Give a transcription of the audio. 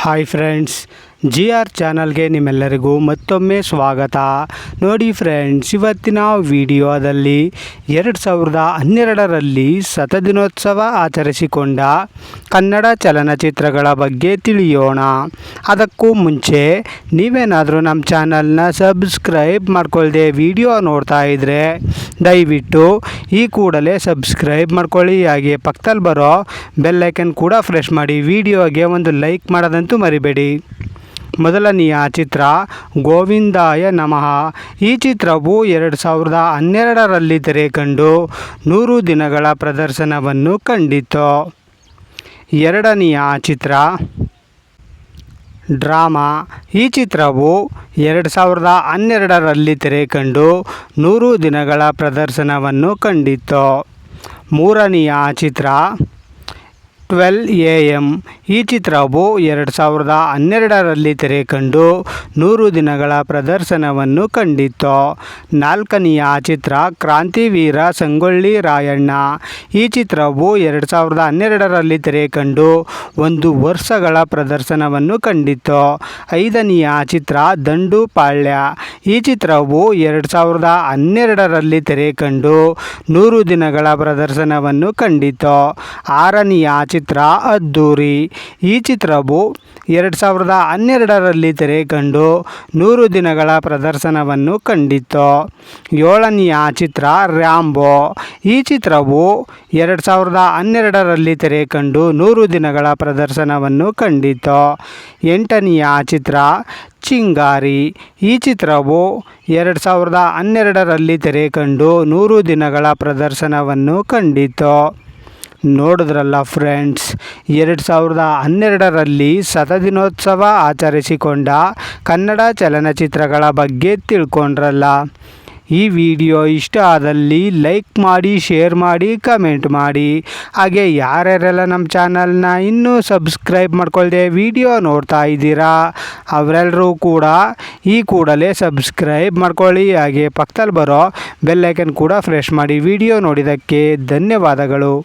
Hi friends, G R ಚಾನಲ್ಗೆ ನಿಮ್ಮೆಲ್ಲರಿಗೂ ಮತ್ತೊಮ್ಮೆ ಸ್ವಾಗತ. ನೋಡಿ ಫ್ರೆಂಡ್ಸ್, ಇವತ್ತಿನ ವಿಡಿಯೋದಲ್ಲಿ 2012ರಲ್ಲಿ ಶತದಿನೋತ್ಸವ ಆಚರಿಸಿಕೊಂಡ ಕನ್ನಡ ಚಲನಚಿತ್ರಗಳ ಬಗ್ಗೆ ತಿಳಿಯೋಣ. ಅದಕ್ಕೂ ಮುಂಚೆ ನೀವೇನಾದರೂ ನಮ್ಮ ಚಾನಲ್ನ ಸಬ್ಸ್ಕ್ರೈಬ್ ಮಾಡ್ಕೊಳ್ಳದೆ ವಿಡಿಯೋ ನೋಡ್ತಾ ಇದ್ದರೆ ದಯವಿಟ್ಟು ಈ ಕೂಡಲೇ ಸಬ್ಸ್ಕ್ರೈಬ್ ಮಾಡ್ಕೊಳ್ಳಿ. ಹಾಗೆ ಪಕ್ಕದಲ್ಲಿ ಬರೋ ಬೆಲ್ಲೈಕನ್ ಕೂಡ ಪ್ರೆಸ್ ಮಾಡಿ. ವಿಡಿಯೋಗೆ ಒಂದು ಲೈಕ್ ಮಾಡೋದಂತೂ ಮರಿಬೇಡಿ. ಮೊದಲನೆಯ ಚಿತ್ರ ಗೋವಿಂದಾಯ ನಮಃ. ಈ ಚಿತ್ರವು 2012ರಲ್ಲಿ ತೆರೆ ಕಂಡು 100 ದಿನಗಳ ಪ್ರದರ್ಶನವನ್ನು ಕಂಡಿತು. ಎರಡನೆಯ ಚಿತ್ರ ಡ್ರಾಮಾ. ಈ ಚಿತ್ರವು 2012ರಲ್ಲಿ ತೆರೆ ಕಂಡು 100 ದಿನಗಳ ಪ್ರದರ್ಶನವನ್ನು ಕಂಡಿತು. ಮೂರನೆಯ ಚಿತ್ರ 12 AM. ಈ ಚಿತ್ರವು 2012ರಲ್ಲಿ ತೆರೆ ಕಂಡು 100 ದಿನಗಳ ಪ್ರದರ್ಶನವನ್ನು ಕಂಡಿತು. ನಾಲ್ಕನೆಯ ಚಿತ್ರ ಕ್ರಾಂತಿವೀರ ಸಂಗೊಳ್ಳಿ ರಾಯಣ್ಣ. ಈ ಚಿತ್ರವು 2012ರಲ್ಲಿ ತೆರೆ ಕಂಡು 1 ವರ್ಷಗಳ ಪ್ರದರ್ಶನವನ್ನು ಕಂಡಿತು. ಐದನೆಯ ಚಿತ್ರ ದಂಡುಪಾಳ್ಯ. ಈ ಚಿತ್ರವು 2012ರಲ್ಲಿ ತೆರೆ ಕಂಡು 100 ದಿನಗಳ ಪ್ರದರ್ಶನವನ್ನು ಕಂಡಿತು. ಆರನೆಯ ಚಿತ್ರ ಅದ್ದೂರಿ. ಈ ಚಿತ್ರವು 2012ರಲ್ಲಿ ತೆರೆ ಕಂಡು 100 ದಿನಗಳ ಪ್ರದರ್ಶನವನ್ನು ಕಂಡಿತು. ಏಳನೆಯ ಚಿತ್ರ ರ್ಯಾಂಬೋ. ಈ ಚಿತ್ರವು 2012ರಲ್ಲಿ ತೆರೆ ಕಂಡು 100 ದಿನಗಳ ಪ್ರದರ್ಶನವನ್ನು ಕಂಡಿತು. ಎಂಟನೆಯ ಚಿತ್ರ ಚಿಂಗಾರಿ. ಈ ಚಿತ್ರವು 2012ರಲ್ಲಿ ತೆರೆ ಕಂಡು 100 ದಿನಗಳ ಪ್ರದರ್ಶನವನ್ನು ಕಂಡಿತು. ನೋಡಿದ್ರಲ್ಲ ಫ್ರೆಂಡ್ಸ್, 2012ರಲ್ಲಿ ಶತದಿನೋತ್ಸವ ಆಚರಿಸಿಕೊಂಡ ಕನ್ನಡ ಚಲನಚಿತ್ರಗಳ ಬಗ್ಗೆ ತಿಳ್ಕೊಂಡ್ರಲ್ಲ. ಈ ವಿಡಿಯೋ ಇಷ್ಟ ಆದಲ್ಲಿ ಲೈಕ್ ಮಾಡಿ, ಶೇರ್ ಮಾಡಿ, ಕಮೆಂಟ್ ಮಾಡಿ. ಹಾಗೆ ಯಾರ್ಯಾರೆಲ್ಲ ನಮ್ಮ ಚಾನಲ್ನ ಇನ್ನೂ ಸಬ್ಸ್ಕ್ರೈಬ್ ಮಾಡ್ಕೊಳ್ಳದೆ ವಿಡಿಯೋ ನೋಡ್ತಾ ಇದ್ದೀರಾ ಅವರೆಲ್ಲರೂ ಕೂಡ ಈ ಕೂಡಲೇ ಸಬ್ಸ್ಕ್ರೈಬ್ ಮಾಡ್ಕೊಳ್ಳಿ. ಹಾಗೆ ಪಕ್ಕದಲ್ಲಿ ಬರೋ ಬೆಲ್ಲೈಕನ್ ಕೂಡ ಪ್ರೆಸ್ ಮಾಡಿ. ವಿಡಿಯೋ ನೋಡಿದ್ದಕ್ಕೆ ಧನ್ಯವಾದಗಳು.